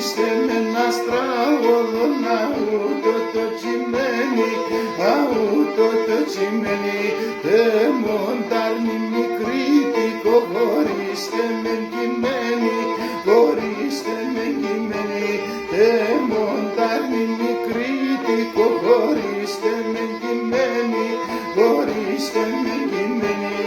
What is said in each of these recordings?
χωρίστε με ένα στραγόδο να ούτω το τσιμένι, αούτω το τσιμένι, τε μοντάρνη μικρή τίκο, χωρίστε με κειμένη, χωρίστε με κειμένη, τε μοντάρνη μικρή τίκο, χωρίστε με κειμένη, χωρίστε με κειμένη.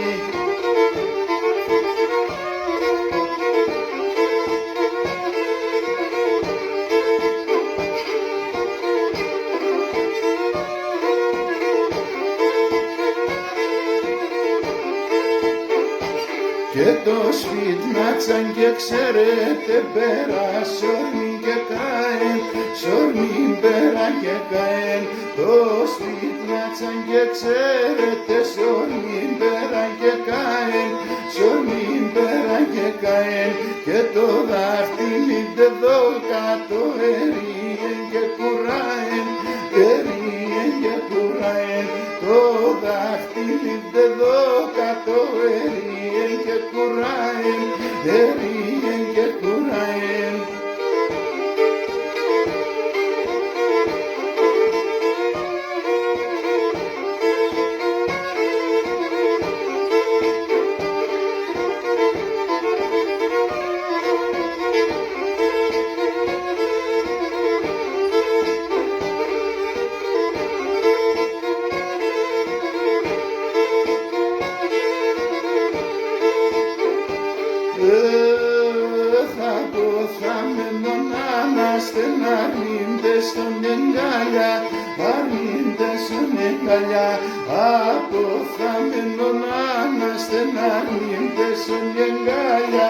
Και το σφιτνάτσαν και ξέρετε πέρα, σορμήν και καέν, σορμήν πέρα και καέν. Το σφιτνάτσαν και ξέρετε, σορμήν πέρα και καέν, σορμήν πέρα και καέν. Και το δάχτυλι ντε δω κάτω, ερίεν και κουράεν, ερίεν και κουράεν. Το δάχτυλι ντε δω κάτω, ερίεν και κουράεν, ερίεν και κουράεν. Αρνήντες στον εγκάλια, αρνήντες στον εγκάλια, από θάμενον άναστεν, αρνήντες στον εγκάλια,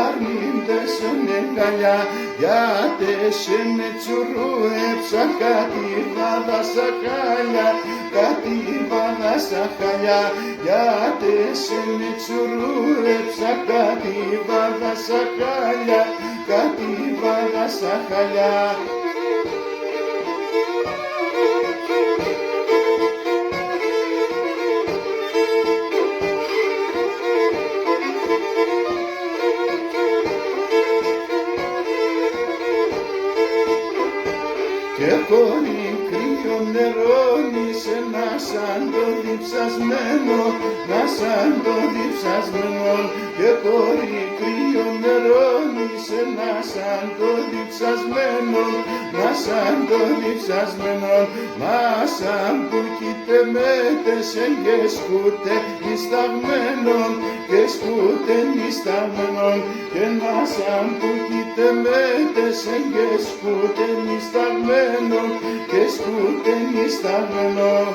αρνήντες στον εγκάλια, γιατί σε με τσουρούεψα κάτι βάδα στα χάλια, κάτι βάδα στα χάλια, γιατί σε με τσουρούεψα κάτι βάδα στα χάλια, κάτι βάδα στα χάλια. Και κόρη κρύο νερώνει σε να σαν το διψασμένο, να σαν το διψασμένο. Και κόρη κρύο νερώνει σε να σαν το διψασμένο, να σαν το διψασμένο. Μα σαν που κοίτεμέτεσεν και σκούτε νησταγμένον, και σκούτε νησταγμένον. Και να σαν που κοίτεμέτεσεν και σκούτε νησταγμένον, και σκούτε νησταγμένον.